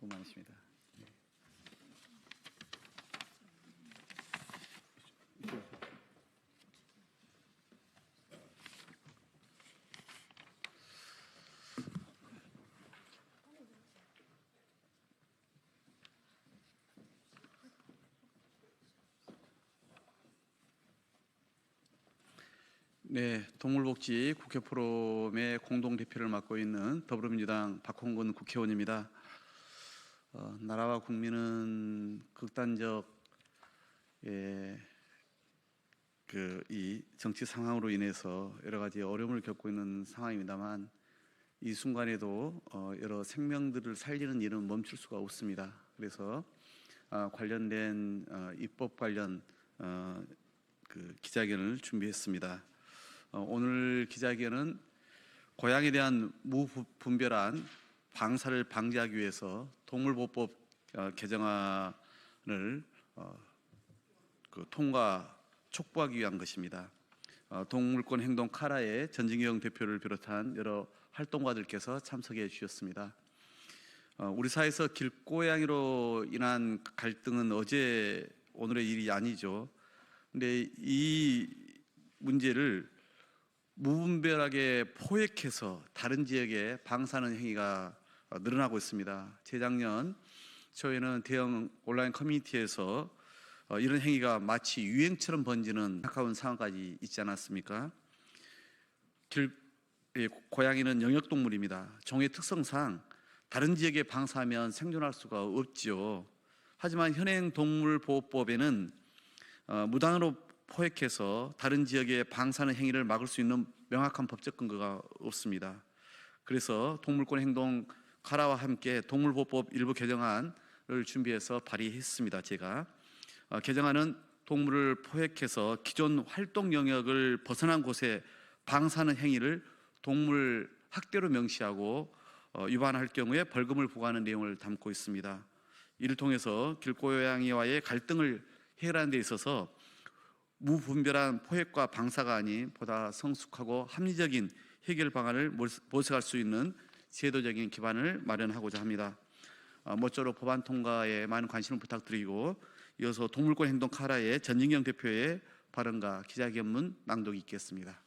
수고 많으십니다. 네, 동물복지 국회 포럼의 공동대표를 맡고 있는 더불어민주당 박홍근 국회의원입니다. 나라와 국민은 극단적 이 정치 상황으로 인해서 여러 가지 어려움을 겪고 있는 상황입니다만 이 순간에도 여러 생명들을 살리는 일은 멈출 수가 없습니다. 그래서 관련된 입법 관련 기자회견을 준비했습니다. 오늘 기자회견은 고양이에 대한 무분별한 방사를 방지하기 위해서 동물보호법 개정안을 통과 촉구하기 위한 것입니다. 동물권 행동 카라의 전진경 대표를 비롯한 여러 활동가들께서 참석해 주셨습니다. 우리 사회에서 길고양이로 인한 갈등은 어제 오늘의 일이 아니죠. 근데 이 문제를 무분별하게 포획해서 다른 지역에 방사하는 행위가 늘어나고 있습니다. 재작년 초에는 대형 온라인 커뮤니티에서 이런 행위가 마치 유행처럼 번지는 안타까운 상황까지 있지 않았습니까? 고양이는 영역동물입니다. 종의 특성상 다른 지역에 방사하면 생존할 수가 없지요. 하지만 현행 동물보호법에는 무단으로 포획해서 다른 지역에 방사하는 행위를 막을 수 있는 명확한 법적 근거가 없습니다. 그래서 동물권 행동 카라와 함께 동물보호법 일부 개정안을 준비해서 발의했습니다. 제가 개정안은 동물을 포획해서 기존 활동 영역을 벗어난 곳에 방사하는 행위를 동물 학대로 명시하고 위반할 경우에 벌금을 부과하는 내용을 담고 있습니다. 이를 통해서 길고양이와의 갈등을 해결하는 데 있어서 무분별한 포획과 방사가 아닌 보다 성숙하고 합리적인 해결 방안을 모색할 수 있는 제도적인 기반을 마련하고자 합니다. 모쪼록 법안 통과에 많은 관심을 부탁드리고 이어서 동물권 행동 카라의 전진경 대표의 발언과 기자회견문 낭독이 있겠습니다.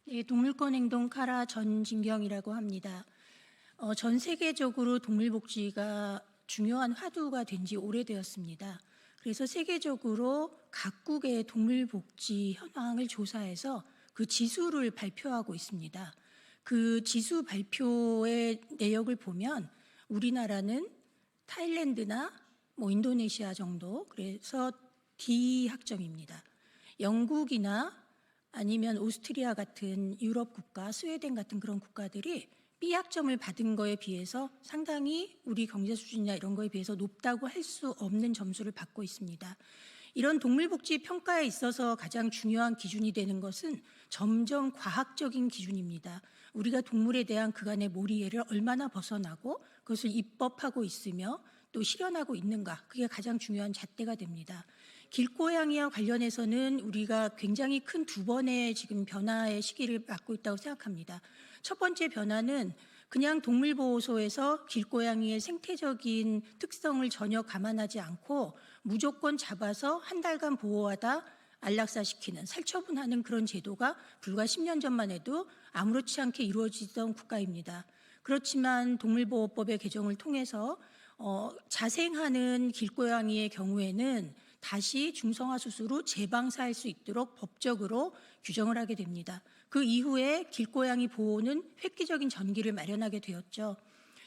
네, 동물권 행동 카라 전진경이라고 합니다. 전 세계적으로 동물복지가 중요한 화두가 된 지 오래되었습니다. 그래서 세계적으로 각국의 동물복지 현황을 조사해서 그 지수를 발표하고 있습니다. 그 지수 발표의 내역을 보면 우리나라는 타일랜드나 인도네시아 정도, 그래서 D 학점입니다. 영국이나 아니면 오스트리아 같은 유럽 국가, 스웨덴 같은 그런 국가들이 B 학점을 받은 거에 비해서 상당히 우리 경제 수준이나 이런 거에 비해서 높다고 할 수 없는 점수를 받고 있습니다. 이런 동물복지 평가에 있어서 가장 중요한 기준이 되는 것은 점점 과학적인 기준입니다. 우리가 동물에 대한 그간의 몰이해를 얼마나 벗어나고 그것을 입법하고 있으며 또 실현하고 있는가, 그게 가장 중요한 잣대가 됩니다. 길고양이와 관련해서는 우리가 굉장히 큰 두 번의 지금 변화의 시기를 맞고 있다고 생각합니다. 첫 번째 변화는 그냥 동물보호소에서 길고양이의 생태적인 특성을 전혀 감안하지 않고 무조건 잡아서 한 달간 보호하다 안락사시키는, 살처분하는 그런 제도가 불과 10년 전만 해도 아무렇지 않게 이루어지던 국가입니다. 그렇지만 동물보호법의 개정을 통해서 자생하는 길고양이의 경우에는 다시 중성화 수술로 재방사할 수 있도록 법적으로 규정을 하게 됩니다. 그 이후에 길고양이 보호는 획기적인 전기를 마련하게 되었죠.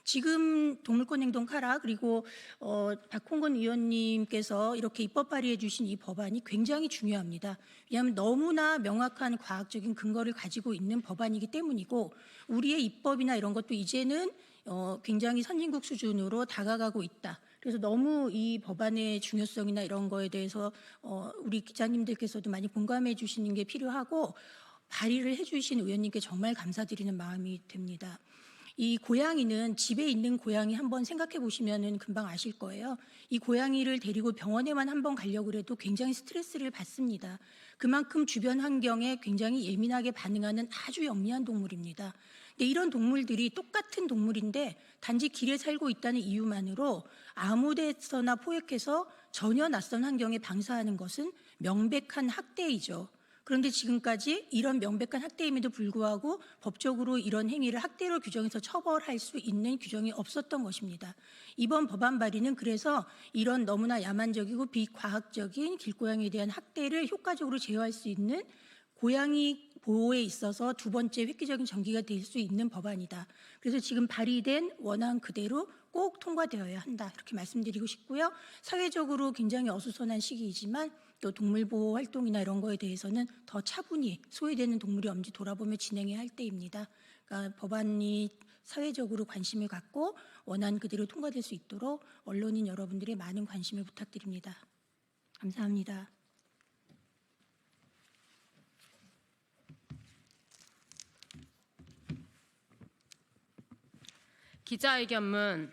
지금 동물권 행동 카라 그리고 박홍근 의원님께서 이렇게 입법 발의해 주신 이 법안이 굉장히 중요합니다. 왜냐하면 너무나 명확한 과학적인 근거를 가지고 있는 법안이기 때문이고 우리의 입법이나 이런 것도 이제는 굉장히 선진국 수준으로 다가가고 있다. 그래서 너무 이 법안의 중요성이나 이런 거에 대해서 우리 기자님들께서도 많이 공감해 주시는 게 필요하고 발의를 해 주신 의원님께 정말 감사드리는 마음이 듭니다. 이 고양이는 집에 있는 고양이 한번 생각해 보시면은 금방 아실 거예요. 이 고양이를 데리고 병원에만 한번 가려고 해도 굉장히 스트레스를 받습니다. 그만큼 주변 환경에 굉장히 예민하게 반응하는 아주 영리한 동물입니다. 근데 이런 동물들이 똑같은 동물인데 단지 길에 살고 있다는 이유만으로 아무 데서나 포획해서 전혀 낯선 환경에 방사하는 것은 명백한 학대이죠. 그런데 지금까지 이런 명백한 학대임에도 불구하고 법적으로 이런 행위를 학대로 규정해서 처벌할 수 있는 규정이 없었던 것입니다. 이번 법안 발의는 그래서 이런 너무나 야만적이고 비과학적인 길고양이에 대한 학대를 효과적으로 제어할 수 있는 고양이 보호에 있어서 두 번째 획기적인 전기가 될 수 있는 법안이다. 그래서 지금 발의된 원안 그대로 꼭 통과되어야 한다. 이렇게 말씀드리고 싶고요. 사회적으로 굉장히 어수선한 시기이지만 또 동물보호 활동이나 이런 거에 대해서는 더 차분히 소외되는 동물이 없는지 돌아보며 진행해야 할 때입니다. 그러니까 법안이 사회적으로 관심을 갖고 원안 그대로 통과될 수 있도록 언론인 여러분들의 많은 관심을 부탁드립니다. 감사합니다. 기자회견문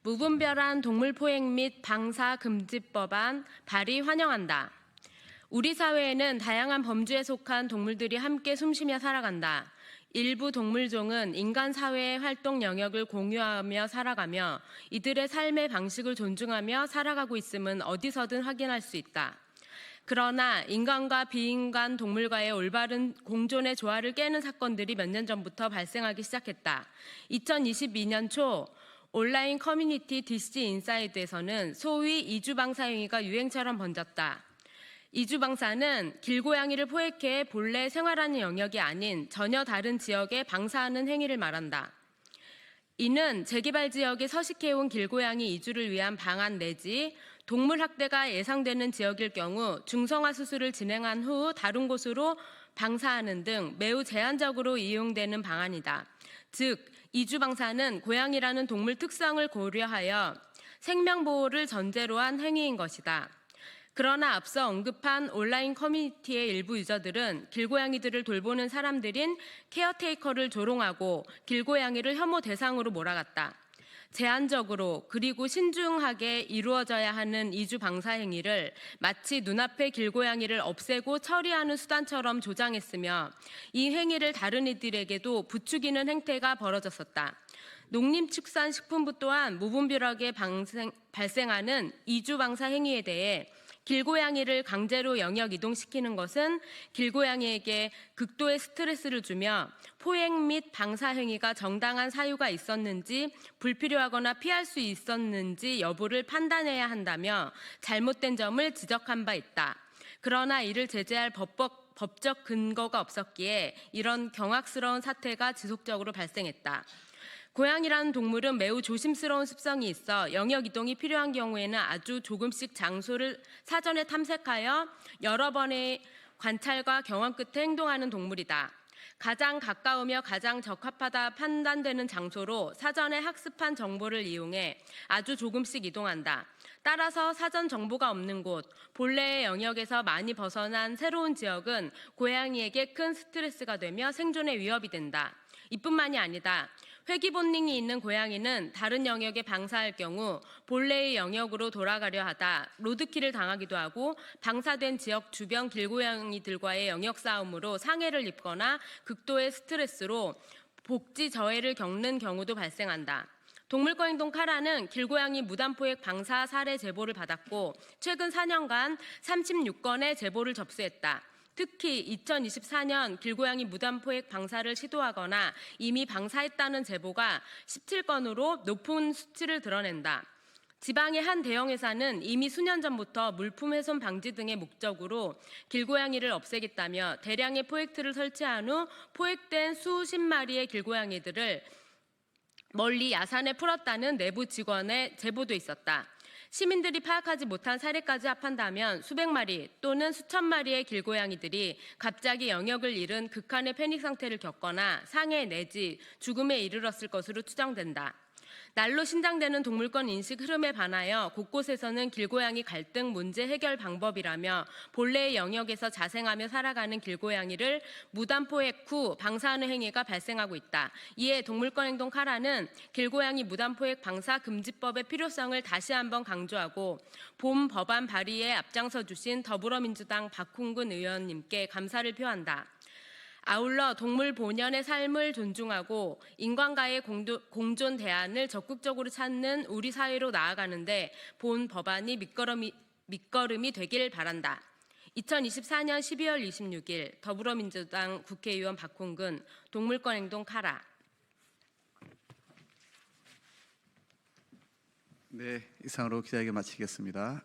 무분별한 동물 포획 및 방사 금지법안 발의 환영한다. 우리 사회에는 다양한 범주에 속한 동물들이 함께 숨쉬며 살아간다. 일부 동물종은 인간 사회의 활동 영역을 공유하며 살아가며 이들의 삶의 방식을 존중하며 살아가고 있음은 어디서든 확인할 수 있다. 그러나 인간과 비인간 동물과의 올바른 공존의 조화를 깨는 사건들이 몇 년 전부터 발생하기 시작했다. 2022년 초 온라인 커뮤니티 DC 인사이드에서는 소위 이주방사 행위가 유행처럼 번졌다. 이주방사는 길고양이를 포획해 본래 생활하는 영역이 아닌 전혀 다른 지역에 방사하는 행위를 말한다. 이는 재개발 지역에 서식해온 길고양이 이주를 위한 방안 내지 동물 학대가 예상되는 지역일 경우 중성화 수술을 진행한 후 다른 곳으로 방사하는 등 매우 제한적으로 이용되는 방안이다. 즉, 이주방사는 고양이라는 동물 특성을 고려하여 생명보호를 전제로 한 행위인 것이다. 그러나 앞서 언급한 온라인 커뮤니티의 일부 유저들은 길고양이들을 돌보는 사람들인 케어테이커를 조롱하고 길고양이를 혐오 대상으로 몰아갔다. 제한적으로 그리고 신중하게 이루어져야 하는 이주 방사 행위를 마치 눈앞의 길고양이를 없애고 처리하는 수단처럼 조장했으며 이 행위를 다른 이들에게도 부추기는 행태가 벌어졌었다. 농림축산식품부 또한 무분별하게 발생하는 이주 방사 행위에 대해 길고양이를 강제로 영역 이동시키는 것은 길고양이에게 극도의 스트레스를 주며 포획 및 방사 행위가 정당한 사유가 있었는지 불필요하거나 피할 수 있었는지 여부를 판단해야 한다며 잘못된 점을 지적한 바 있다. 그러나 이를 제재할 법적 근거가 없었기에 이런 경악스러운 사태가 지속적으로 발생했다. 고양이라는 동물은 매우 조심스러운 습성이 있어 영역 이동이 필요한 경우에는 아주 조금씩 장소를 사전에 탐색하여 여러 번의 관찰과 경험 끝에 행동하는 동물이다. 가장 가까우며 가장 적합하다 판단되는 장소로 사전에 학습한 정보를 이용해 아주 조금씩 이동한다. 따라서 사전 정보가 없는 곳, 본래의 영역에서 많이 벗어난 새로운 지역은 고양이에게 큰 스트레스가 되며 생존의 위협이 된다. 이뿐만이 아니다. 회귀 본능이 있는 고양이는 다른 영역에 방사할 경우 본래의 영역으로 돌아가려 하다 로드킬을 당하기도 하고 방사된 지역 주변 길고양이들과의 영역 싸움으로 상해를 입거나 극도의 스트레스로 복지 저해를 겪는 경우도 발생한다. 동물권 행동 카라는 길고양이 무단포획 방사 사례 제보를 받았고 최근 4년간 36건의 제보를 접수했다. 특히 2024년 길고양이 무단포획 방사를 시도하거나 이미 방사했다는 제보가 17건으로 높은 수치를 드러낸다. 지방의 한 대형 회사는 이미 수년 전부터 물품 훼손 방지 등의 목적으로 길고양이를 없애겠다며 대량의 포획틀을 설치한 후 포획된 수십 마리의 길고양이들을 멀리 야산에 풀었다는 내부 직원의 제보도 있었다. 시민들이 파악하지 못한 사례까지 합한다면 수백 마리 또는 수천 마리의 길고양이들이 갑자기 영역을 잃은 극한의 패닉 상태를 겪거나 상해 내지 죽음에 이르렀을 것으로 추정된다. 날로 신장되는 동물권 인식 흐름에 반하여 곳곳에서는 길고양이 갈등 문제 해결 방법이라며 본래의 영역에서 자생하며 살아가는 길고양이를 무단포획 후 방사하는 행위가 발생하고 있다. 이에 동물권 행동 카라는 길고양이 무단포획 방사 금지법의 필요성을 다시 한번 강조하고 본 법안 발의에 앞장서 주신 더불어민주당 박홍근 의원님께 감사를 표한다. 아울러 동물 본연의 삶을 존중하고 인간과의 공존 대안을 적극적으로 찾는 우리 사회로 나아가는데 본 법안이 밑거름이 되길 바란다. 2024년 12월 26일 더불어민주당 국회의원 박홍근, 동물권 행동 카라. 네, 이상으로 기자회견 마치겠습니다.